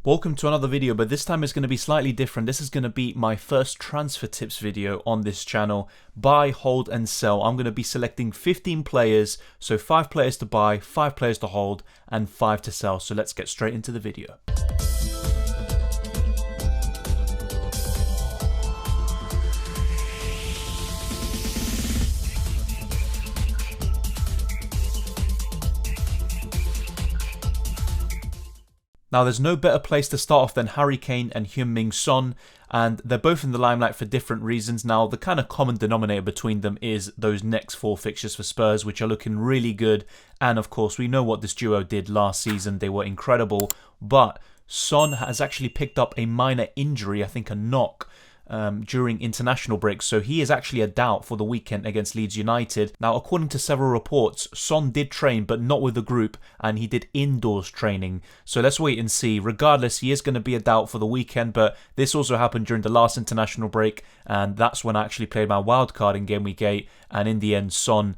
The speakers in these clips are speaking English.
Welcome to another video, but this time it's going to be slightly different. This is going to be my first transfer tips video on this channel. Buy, hold and sell. I'm going to be selecting 15 players, so 5 players to buy, 5 players to hold and 5 to sell. So let's get straight into the video. Now, there's no better place to start off than Harry Kane and Heung-min Son, and they're both in the limelight for different reasons. Now, the kind of common denominator between them is those next 4 fixtures for Spurs, which are looking really good, and of course, we know what this duo did last season. They were incredible, but Son has actually picked up a minor injury, I think a knock, during international breaks, so he is actually a doubt for the weekend against Leeds United. Now, according to several reports, Son did train but not with the group, and he did indoors training, so let's wait and see. Regardless, he is going to be a doubt for the weekend, but this also happened during the last international break, and that's when I actually played my wildcard in game week 8, and in the end, Son,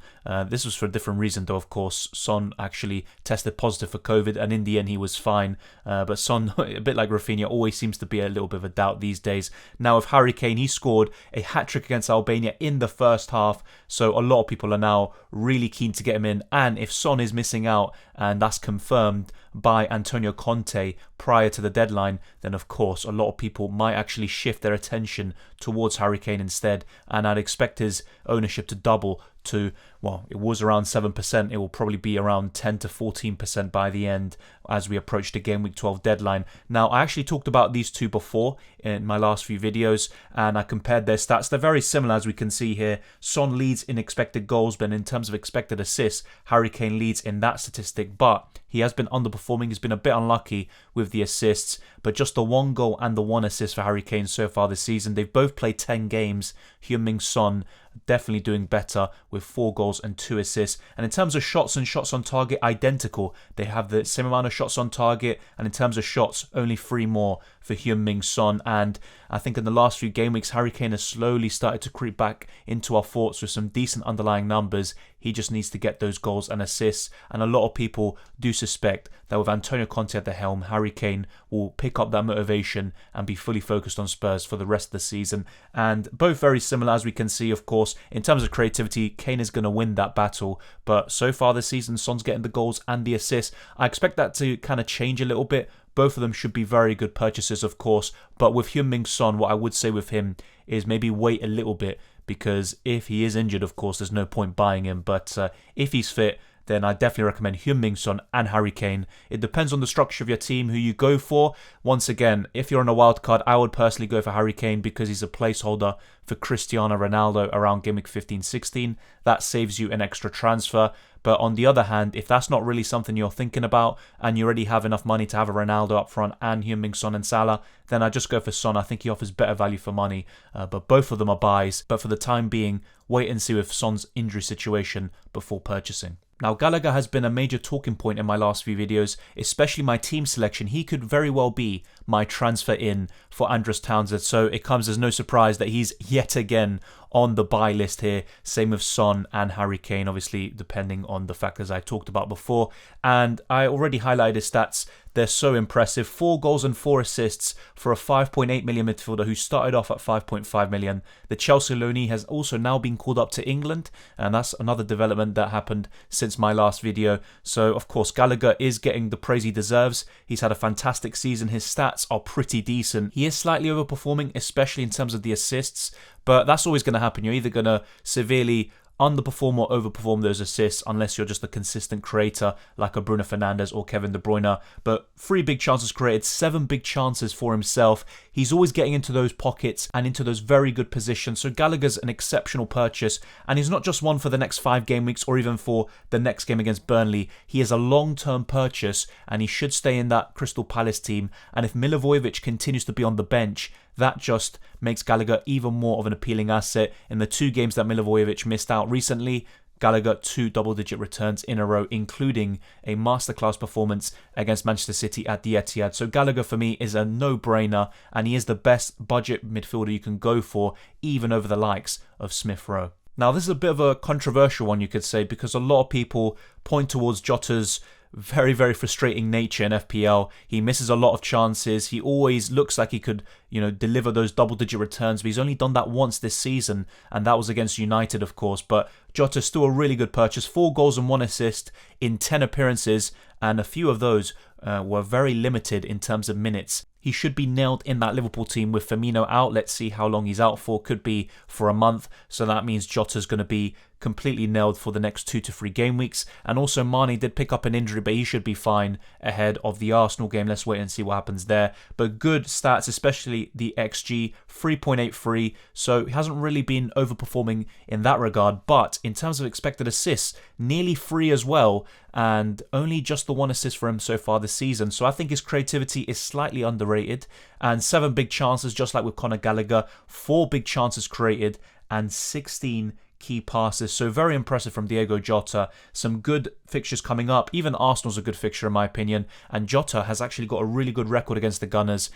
this was for a different reason though, of course. Son actually tested positive for COVID, and in the end he was fine, but Son, a bit like Rafinha, always seems to be a little bit of a doubt these days. Now, with Harry Kane, he scored a hat-trick against Albania in the first half, so a lot of people are now really keen to get him in, and if Son is missing out, and that's confirmed by Antonio Conte prior to the deadline, then of course a lot of people might actually shift their attention towards Harry Kane instead, and I'd expect his ownership to double to, well, it was around 7%, it will probably be around 10 to 14% by the end as we approach the game week 12 deadline. Now, I actually talked about these two before in my last few videos, and I compared their stats. They're very similar, as we can see here. Son leads in expected goals, but in terms of expected assists, Harry Kane leads in that statistic, but he has been underperforming. He's been a bit unlucky with the assists, but just the 1 goal and the 1 assist for Harry Kane so far this season. They've both played 10 games. Heung-min Son definitely doing better with 4 goals and 2 assists. And in terms of shots and shots on target, identical. They have the same amount of shots on target, and in terms of shots, only 3 more for Heung-min Son. And I think in the last few game weeks, Harry Kane has slowly started to creep back into our thoughts with some decent underlying numbers. He just needs to get those goals and assists, and a lot of people do suspect that with Antonio Conte at the helm, Harry Kane will pick up that motivation and be fully focused on Spurs for the rest of the season. And both very similar, as we can see, of course. In terms of creativity, Kane is going to win that battle, but so far this season, Son's getting the goals and the assists. I expect that to kind of change a little bit. Both of them should be very good purchases, of course, but with Heung-min Son, what I would say with him is maybe wait a little bit, because if he is injured, of course, there's no point buying him, but if he's fit, then I definitely recommend Heung-min Son and Harry Kane. It depends on the structure of your team, who you go for. Once again, if you're on a wild card, I would personally go for Harry Kane because he's a placeholder for Cristiano Ronaldo around game week 15-16. That saves you an extra transfer. But on the other hand, if that's not really something you're thinking about and you already have enough money to have a Ronaldo up front and Heung-min Son and Salah, then I just go for Son. I think he offers better value for money, but both of them are buys. But for the time being, wait and see with Son's injury situation before purchasing. Now, Gallagher has been a major talking point in my last few videos, especially my team selection. He could very well be my transfer in for Andros Townsend, so it comes as no surprise that he's yet again on the buy list here. Same with Son and Harry Kane, obviously depending on the factors I talked about before. And I already highlighted his stats. They're so impressive. 4 goals and 4 assists for a 5.8 million midfielder who started off at 5.5 million. The Chelsea loanee has also now been called up to England, and that's another development that happened since my last video. So of course Gallagher is getting the praise he deserves. He's had a fantastic season. His stats are pretty decent. He is slightly overperforming, especially in terms of the assists, but that's always going to happen. You're either going to severely underperform or overperform those assists unless you're just a consistent creator like a Bruno Fernandes or Kevin De Bruyne. But 3 big chances created, 7 big chances for himself. He's always getting into those pockets and into those very good positions. So Gallagher's an exceptional purchase, and he's not just one for the next 5 game weeks or even for the next game against Burnley. He is a long-term purchase, and he should stay in that Crystal Palace team. And if Milivojevic continues to be on the bench, that just makes Gallagher even more of an appealing asset. In the 2 games that Milivojevic missed out recently, Gallagher 2 double-digit returns in a row, including a masterclass performance against Manchester City at the Etihad. So Gallagher for me is a no-brainer, and he is the best budget midfielder you can go for, even over the likes of Smith Rowe. Now, this is a bit of a controversial one, you could say, because a lot of people point towards Jota's very, very frustrating nature in FPL. He misses a lot of chances. He always looks like he could, deliver those double-digit returns, but he's only done that once this season, and that was against United, of course. But Jota's still a really good purchase. 4 goals and 1 assist in 10 appearances, and a few of those were very limited in terms of minutes. He should be nailed in that Liverpool team with Firmino out. Let's see how long he's out for. Could be for a month. So that means Jota's going to be completely nailed for the next 2 to 3 game weeks. And also Mane did pick up an injury, but he should be fine ahead of the Arsenal game. Let's wait and see what happens there. But good stats, especially the XG, 3.83. So he hasn't really been overperforming in that regard. But in terms of expected assists, nearly 3 as well. And only just the 1 assist for him so far this season. So I think his creativity is slightly underrated. And 7 big chances, just like with Conor Gallagher. 4 big chances created and 16 key passes. So very impressive from Diogo Jota. Some good fixtures coming up. Even Arsenal's a good fixture in my opinion. And Jota has actually got a really good record against the Gunners.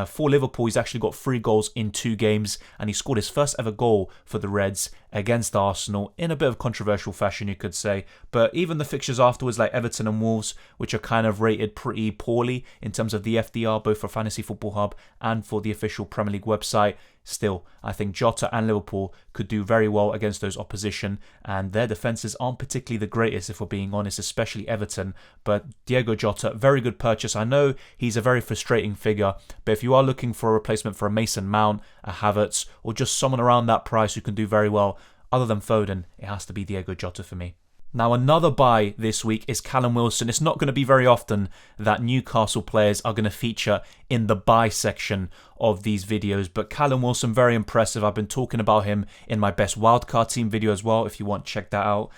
For Liverpool, he's actually got 3 goals in 2 games. And he scored his first ever goal for the Reds against Arsenal in a bit of controversial fashion, you could say. But even the fixtures afterwards, like Everton and Wolves, which are kind of rated pretty poorly in terms of the FDR, both for Fantasy Football Hub and for the official Premier League website. Still, I think Jota and Liverpool could do very well against those opposition, and their defences aren't particularly the greatest, if we're being honest, especially Everton. But Diogo Jota, very good purchase. I know he's a very frustrating figure, but if you are looking for a replacement for a Mason Mount, a Havertz, or just someone around that price who can do very well, other than Foden, it has to be Diogo Jota for me. Now, another buy this week is Callum Wilson. It's not going to be very often that Newcastle players are going to feature in the buy section of these videos, but Callum Wilson, very impressive. I've been talking about him in my best wildcard team video as well, if you want, check that out.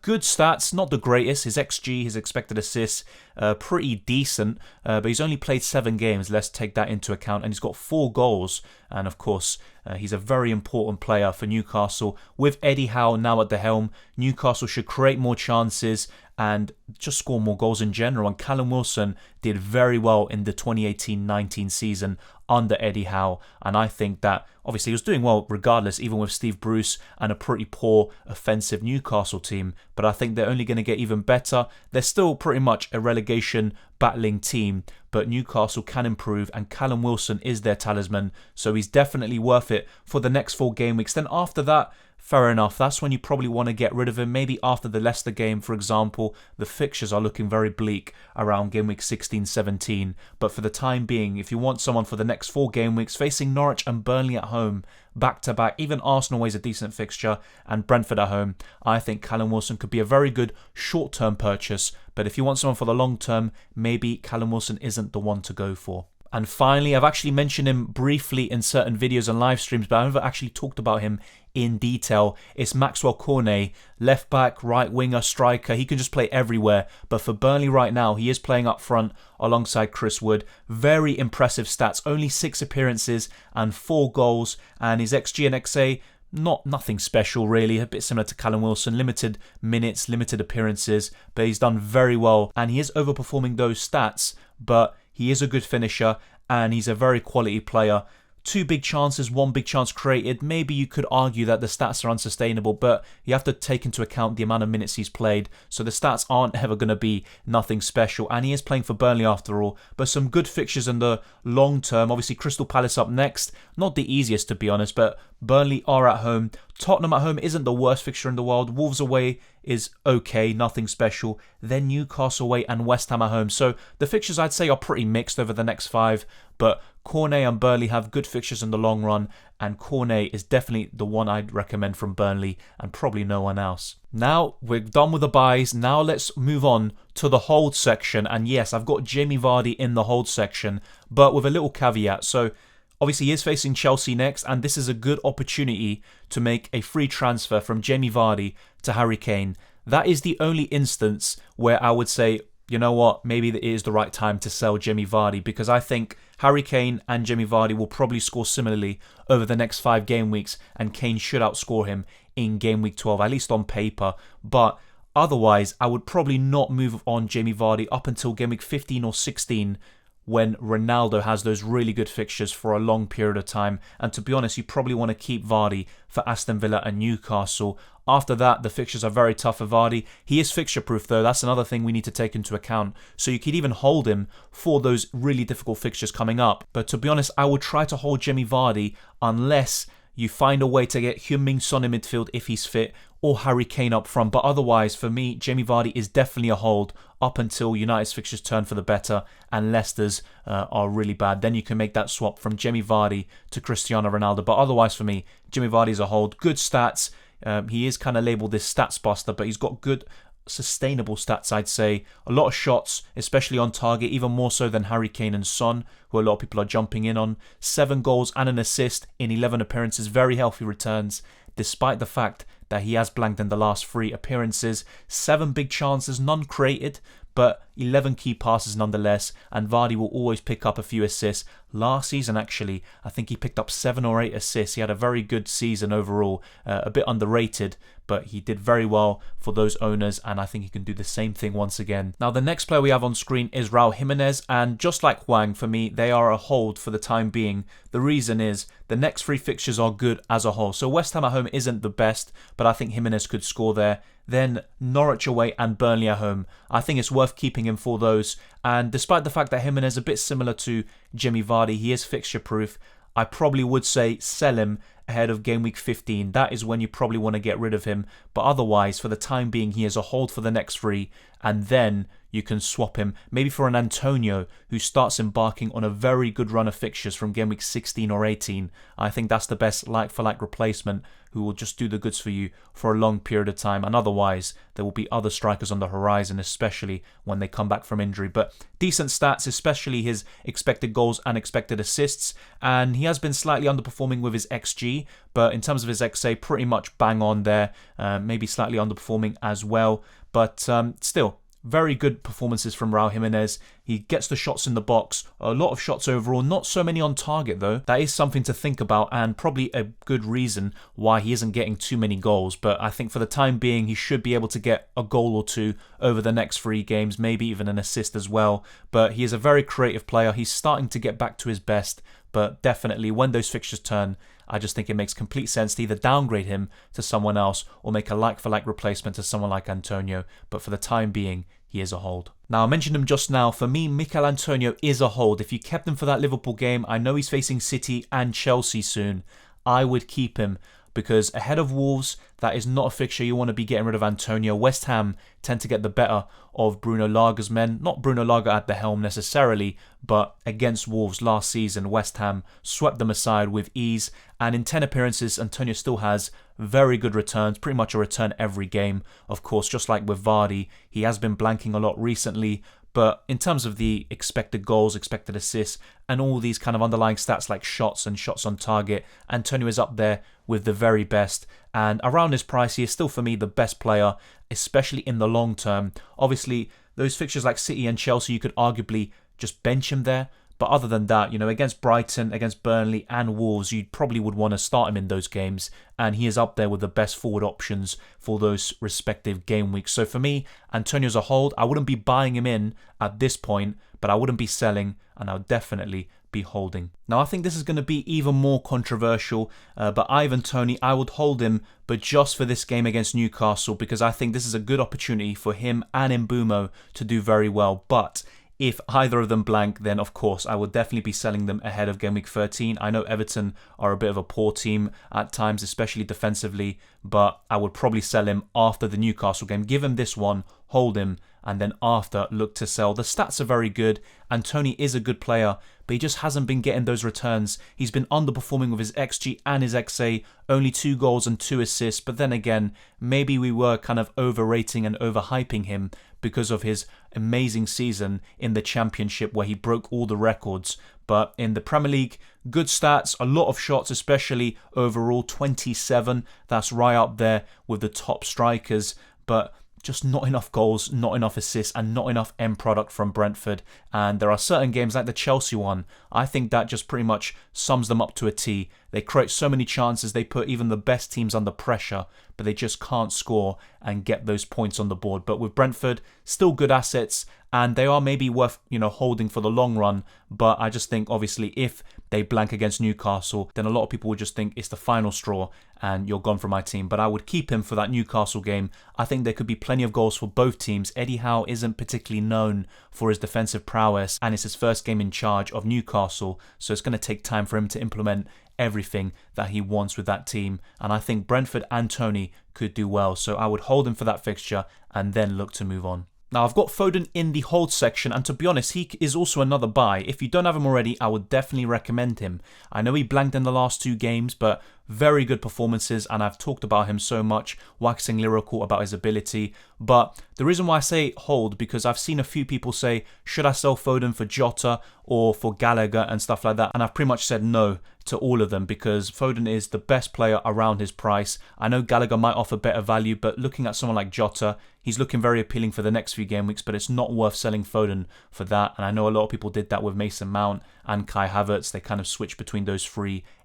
Good stats, not the greatest. His XG, his expected assists, pretty decent, but he's only played 7 games. Let's take that into account. And he's got 4 goals. And of course, he's a very important player for Newcastle. With Eddie Howe now at the helm, Newcastle should create more chances and just score more goals in general. And Callum Wilson did very well in the 2018-19 season under Eddie Howe. And I think that obviously he was doing well regardless, even with Steve Bruce and a pretty poor offensive Newcastle team. But I think they're only going to get even better. They're still pretty much a relegation battling team, but Newcastle can improve, and Callum Wilson is their talisman. So he's definitely worth it for the next 4 game weeks. Then after that, fair enough, that's when you probably want to get rid of him. Maybe after the Leicester game, for example. The fixtures are looking very bleak around game week 16-17. But for the time being, if you want someone for the next 4 game weeks, facing Norwich and Burnley at home, back-to-back, even Arsenal is a decent fixture, and Brentford at home, I think Callum Wilson could be a very good short-term purchase. But if you want someone for the long-term, maybe Callum Wilson isn't the one to go for. And finally, I've actually mentioned him briefly in certain videos and live streams, but I've never actually talked about him in detail. It's Maxwell Cornet, left back, right winger, striker. He can just play everywhere. But for Burnley right now, he is playing up front alongside Chris Wood. Very impressive stats. Only 6 appearances and 4 goals. And his XG and XA, nothing special really, a bit similar to Callum Wilson. Limited minutes, limited appearances, but he's done very well. And he is overperforming those stats, but he is a good finisher and he's a very quality player. 2 big chances, 1 big chance created. Maybe you could argue that the stats are unsustainable, but you have to take into account the amount of minutes he's played. So the stats aren't ever going to be nothing special. And he is playing for Burnley after all. But some good fixtures in the long term. Obviously Crystal Palace up next. Not the easiest to be honest, but Burnley are at home. Tottenham at home isn't the worst fixture in the world. Wolves away is okay, nothing special. Then Newcastle away and West Ham at home. So the fixtures I'd say are pretty mixed over the next 5. But Cornet and Burnley have good fixtures in the long run. And Cornet is definitely the one I'd recommend from Burnley and probably no one else. Now we're done with the buys. Now let's move on to the hold section. And yes, I've got Jamie Vardy in the hold section, but with a little caveat. So obviously, he is facing Chelsea next, and this is a good opportunity to make a free transfer from Jamie Vardy to Harry Kane. That is the only instance where I would say, you know what, maybe it is the right time to sell Jamie Vardy, because I think Harry Kane and Jamie Vardy will probably score similarly over the next 5 game weeks, and Kane should outscore him in game week 12, at least on paper. But otherwise, I would probably not move on Jamie Vardy up until game week 15 or 16, when Ronaldo has those really good fixtures for a long period of time. And to be honest, you probably want to keep Vardy for Aston Villa and Newcastle. After that, the fixtures are very tough for Vardy. He is fixture proof though, that's another thing we need to take into account. So you could even hold him for those really difficult fixtures coming up. But to be honest, I would try to hold Jamie Vardy unless you find a way to get Heung-min Son in midfield if he's fit, or Harry Kane up front. But otherwise, for me, Jamie Vardy is definitely a hold up until United's fixtures turn for the better and Leicester's are really bad. Then you can make that swap from Jamie Vardy to Cristiano Ronaldo. But otherwise, for me, Jamie Vardy is a hold. Good stats. He is kind of labelled this stats buster, but he's got good sustainable stats, I'd say. A lot of shots, especially on target, even more so than Harry Kane and Son, who a lot of people are jumping in on. 7 goals and an assist in 11 appearances, very healthy returns, despite the fact that he has blanked in the last 3 appearances. 7 big chances, none created, but 11 key passes nonetheless, and Vardy will always pick up a few assists. Last season, actually, I think he picked up 7 or 8 assists. He had a very good season overall, a bit underrated, but he did very well for those owners, and I think he can do the same thing once again. Now, the next player we have on screen is Raul Jimenez, and just like Hwang, for me, they are a hold for the time being. The reason is the next 3 fixtures are good as a whole. So West Ham at home isn't the best, but I think Jimenez could score there. Then Norwich away and Burnley at home. I think it's worth keeping him for those. And despite the fact that Jimenez is a bit similar to Jimmy Vardy, he is fixture proof, I probably would say sell him ahead of game week 15. That is when you probably want to get rid of him. But otherwise, for the time being, he is a hold for the next 3. And then you can swap him maybe for an Antonio who starts embarking on a very good run of fixtures from game week 16 or 18. I think that's the best like-for-like replacement who will just do the goods for you for a long period of time. And otherwise, there will be other strikers on the horizon, especially when they come back from injury. But decent stats, especially his expected goals and expected assists. And he has been slightly underperforming with his XG, but in terms of his XA, pretty much bang on there. Maybe slightly underperforming as well. But still, very good performances from Raul Jimenez. He gets the shots in the box, a lot of shots overall, not so many on target though. That is something to think about and probably a good reason why he isn't getting too many goals. But I think for the time being, he should be able to get a goal or 2 over the next 3 games, maybe even an assist as well. But he is a very creative player. He's starting to get back to his best, but definitely when those fixtures turn, I just think it makes complete sense to either downgrade him to someone else or make a like-for-like replacement to someone like Antonio. But for the time being, he is a hold. Now, I mentioned him just now. For me, Mikel Antonio is a hold. If you kept him for that Liverpool game, I know he's facing City and Chelsea soon. I would keep him because ahead of Wolves, that is not a fixture you want to be getting rid of Antonio. West Ham tend to get the better of Bruno Laga's men. Not Bruno Laga at the helm necessarily, but against Wolves last season, West Ham swept them aside with ease. And in 10 appearances, Antonio still has very good returns, pretty much a return every game. Of course, just like with Vardy, he has been blanking a lot recently. But in terms of the expected goals, expected assists, and all these kind of underlying stats like shots and shots on target, Antonio is up there with the very best. And around his price, he is still for me the best player, especially in the long term. Obviously, those fixtures like City and Chelsea, you could arguably just bench him there. But other than that, against Brighton, against Burnley and Wolves, you probably would want to start him in those games. And he is up there with the best forward options for those respective game weeks. So for me, Antonio's a hold. I wouldn't be buying him in at this point, but I wouldn't be selling, and I would definitely be holding. Now, I think this is going to be even more controversial, but Ivan Toney, I would hold him, but just for this game against Newcastle, because I think this is a good opportunity for him and Mbeumo to do very well. But if either of them blank, then of course I would definitely be selling them ahead of game week 13. I know Everton are a bit of a poor team at times, especially defensively, but I would probably sell him after the Newcastle game. Give him this one, hold him, and then after look to sell. The stats are very good, and Toney is a good player, but he just hasn't been getting those returns. He's been underperforming with his XG and his XA, only 2 goals and 2 assists, but then again, maybe we were kind of overrating and overhyping him because of his amazing season in the Championship where he broke all the records. But in the Premier League, good stats, a lot of shots, especially overall, 27. That's right up there with the top strikers, but just not enough goals, not enough assists, and not enough end product from Brentford. And there are certain games like the Chelsea one, I think that just pretty much sums them up to a T. They create so many chances, they put even the best teams under pressure, but they just can't score and get those points on the board. But with Brentford, still good assets, and they are maybe worth, holding for the long run. But I just think, obviously, if they blank against Newcastle, then a lot of people would just think it's the final straw and you're gone from my team. But I would keep him for that Newcastle game. I think there could be plenty of goals for both teams. Eddie Howe isn't particularly known for his defensive prowess, and it's his first game in charge of Newcastle, so it's going to take time for him to implement everything that he wants with that team. And I think Brentford and Toney could do well, so I would hold him for that fixture and then look to move on. Now, I've got Foden in the hold section, and to be honest, he is also another buy. If you don't have him already, I would definitely recommend him. I know he blanked in the last 2 games, but very good performances, and I've talked about him so much, waxing lyrical about his ability. But the reason why I say hold, because I've seen a few people say, should I sell Foden for Jota or for Gallagher and stuff like that? And I've pretty much said no to all of them, because Foden is the best player around his price. I know Gallagher might offer better value, but looking at someone like Jota, he's looking very appealing for the next few game weeks, but it's not worth selling Foden for that. And I know a lot of people did that with Mason Mount and Kai Havertz. They kind of switched between those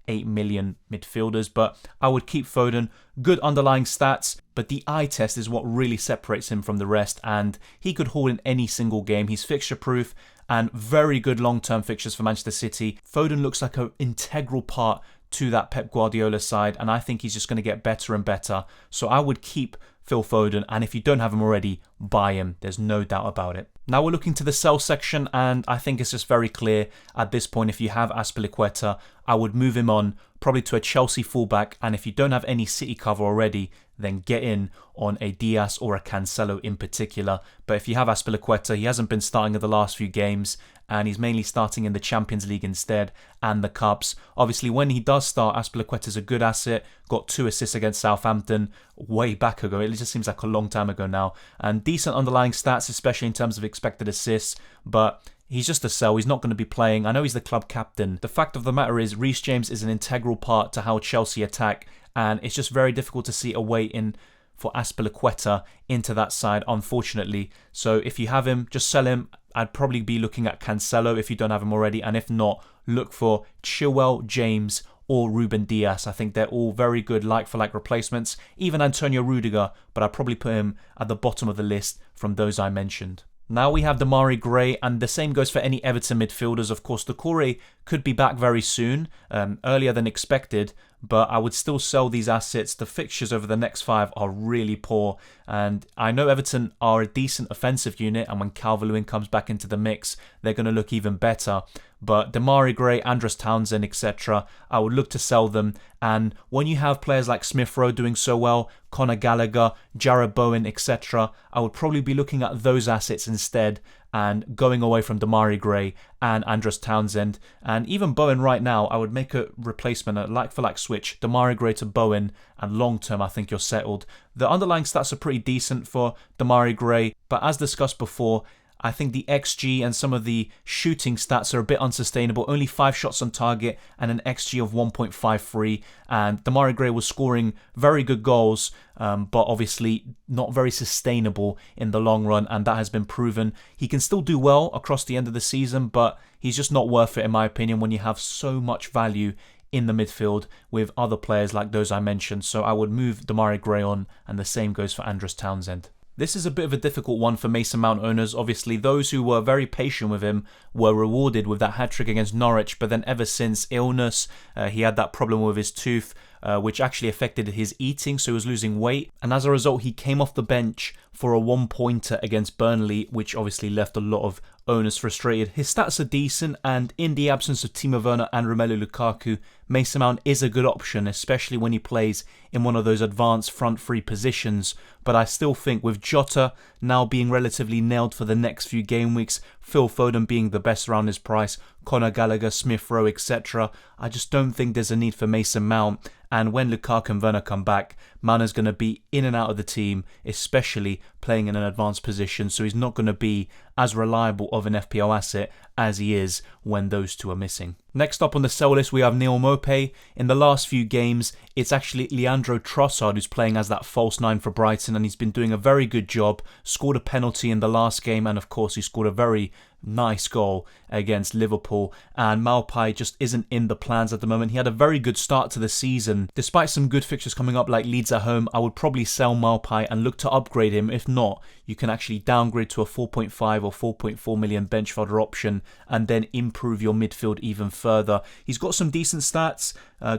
8 million midfielders, but I would keep Foden. Good underlying stats, but the eye test is what really separates him from the rest, and he could haul in any single game. He's fixture proof and very good long-term fixtures for Manchester City. Foden looks like an integral part to that Pep Guardiola side, and I think he's just going to get better and better. So I would keep Phil Foden, and if you don't have him already, buy him. There's no doubt about it. Now we're looking to the sell section, and I think it's just very clear at this point, if you have Azpilicueta, I would move him on probably to a Chelsea fullback, and if you don't have any City cover already, then get in on a Diaz or a Cancelo in particular. But if you have Azpilicueta, he hasn't been starting in the last few games, and he's mainly starting in the Champions League instead and the Cups. Obviously, when he does start, Azpilicueta is a good asset. Got 2 assists against Southampton way back ago. It just seems like a long time ago now. And decent underlying stats, especially in terms of expected assists. But he's just a sell. He's not going to be playing. I know he's the club captain. The fact of the matter is, Reece James is an integral part to how Chelsea attack, and it's just very difficult to see a way in for Azpilicueta into that side, unfortunately. So if you have him, just sell him. I'd probably be looking at Cancelo if you don't have him already, and if not, look for Chilwell, James, or Ruben Diaz. I think they're all very good like-for-like replacements. Even Antonio Rudiger, but I'd probably put him at the bottom of the list from those I mentioned. Now we have Demarai Gray, and the same goes for any Everton midfielders. Of course, Doucouré could be back very soon, earlier than expected, but I would still sell these assets. The fixtures over the next 5 are really poor, and I know Everton are a decent offensive unit, and when Calvert-Lewin comes back into the mix, they're going to look even better. But Demarai Gray, Andros Townsend, etc., I would look to sell them. And when you have players like Smith Rowe doing so well, Conor Gallagher, Jarrod Bowen, etc., I would probably be looking at those assets instead and going away from Demarai Gray and Andros Townsend. And even Bowen right now, I would make a replacement, a like-for-like switch, Demarai Gray to Bowen, and long-term I think you're settled. The underlying stats are pretty decent for Demarai Gray, but as discussed before, I think the XG and some of the shooting stats are a bit unsustainable. Only 5 shots on target and an XG of 1.53. And Demarai Gray was scoring very good goals, but obviously not very sustainable in the long run. And that has been proven. He can still do well across the end of the season, but he's just not worth it, in my opinion, when you have so much value in the midfield with other players like those I mentioned. So I would move Demarai Gray on, and the same goes for Andros Townsend. This is a bit of a difficult one for Mason Mount owners. Obviously, those who were very patient with him were rewarded with that hat-trick against Norwich, but then ever since illness, he had that problem with his tooth, which actually affected his eating, so he was losing weight. And as a result, he came off the bench for a 1-pointer against Burnley, which obviously left a lot of owners frustrated. His stats are decent, and in the absence of Timo Werner and Romelu Lukaku, Mason Mount is a good option, especially when he plays in one of those advanced front 3 positions. But I still think with Jota now being relatively nailed for the next few game weeks, Phil Foden being the best around his price, Conor Gallagher, Smith Rowe, etc., I just don't think there's a need for Mason Mount. And when Lukaku and Werner come back, Mount is going to be in and out of the team, especially playing in an advanced position, so he's not going to be as reliable of an FPL asset as he is when those two are missing. Next up on the sell list, we have Neal Maupay. In the last few games, it's actually Leandro Trossard who's playing as that false 9 for Brighton, and he's been doing a very good job. Scored a penalty in the last game, and of course he scored a very nice goal against Liverpool, and Maupay just isn't in the plans at the moment. He had a very good start to the season. Despite some good fixtures coming up like Leeds at home, I would probably sell Maupay and look to upgrade him. If not, you can actually downgrade to a 4.5 or 4.4 million bench fodder option and then improve your midfield even further. He's got some decent stats,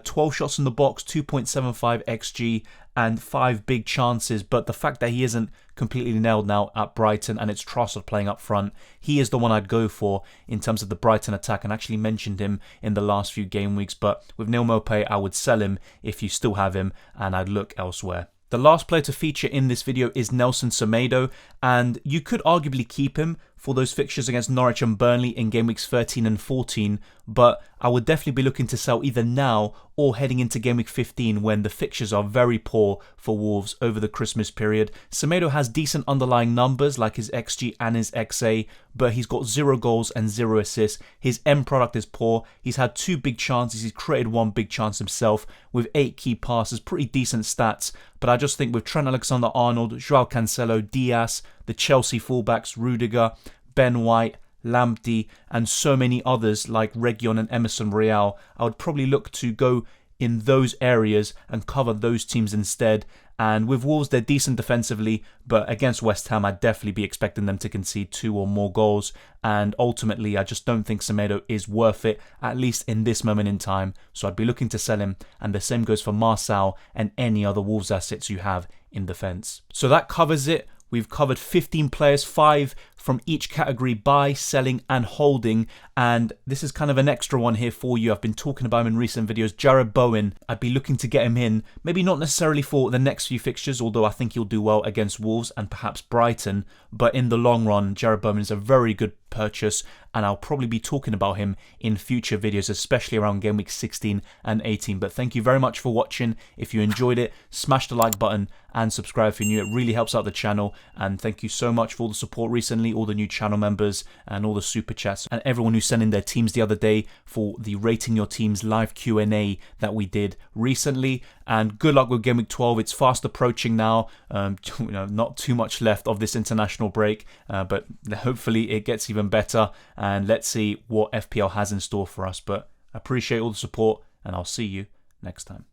12 shots in the box, 2.75 XG, and 5 big chances, but the fact that he isn't completely nailed now at Brighton and it's Trossard playing up front, he is the one I'd go for in terms of the Brighton attack, and actually mentioned him in the last few game weeks. But with Neil Maupay, I would sell him if you still have him, and I'd look elsewhere. The last player to feature in this video is Nelson Semedo, and you could arguably keep him for those fixtures against Norwich and Burnley in game weeks 13 and 14, but I would definitely be looking to sell either now or heading into game week 15 when the fixtures are very poor for Wolves over the Christmas period. Semedo has decent underlying numbers like his XG and his XA, but he's got 0 goals and 0 assists. His end product is poor. He's had 2 big chances. He's created 1 big chance himself with 8 key passes. Pretty decent stats, but I just think with Trent Alexander-Arnold, Joao Cancelo, Diaz, the Chelsea fullbacks, Rudiger, Ben White, Lamptey, and so many others like Reguilon and Emerson Royal, I would probably look to go in those areas and cover those teams instead. And with Wolves, they're decent defensively, but against West Ham, I'd definitely be expecting them to concede 2 or more goals. And ultimately, I just don't think Semedo is worth it, at least in this moment in time. So I'd be looking to sell him, and the same goes for Marçal and any other Wolves assets you have in defence. So that covers it. We've covered 15 players, 5 from each category: buy, selling and holding, and this is kind of an extra one here for you. I've been talking about him in recent videos. Jared Bowen, I'd be looking to get him in, maybe not necessarily for the next few fixtures, although I think he'll do well against Wolves and perhaps Brighton, but in the long run, Jared Bowen is a very good purchase, and I'll probably be talking about him in future videos, especially around game week 16 and 18. But thank you very much for watching. If you enjoyed it, smash the like button and subscribe if you're new. It really helps out the channel, and thank you so much for all the support recently, all the new channel members and all the super chats, and everyone who sent in their teams the other day for the Rating Your Teams live Q&A that we did recently. And good luck with game week 12. It's fast approaching now. Not too much left of this international break, but hopefully it gets even better, and let's see what FPL has in store for us. But I appreciate all the support, and I'll see you next time.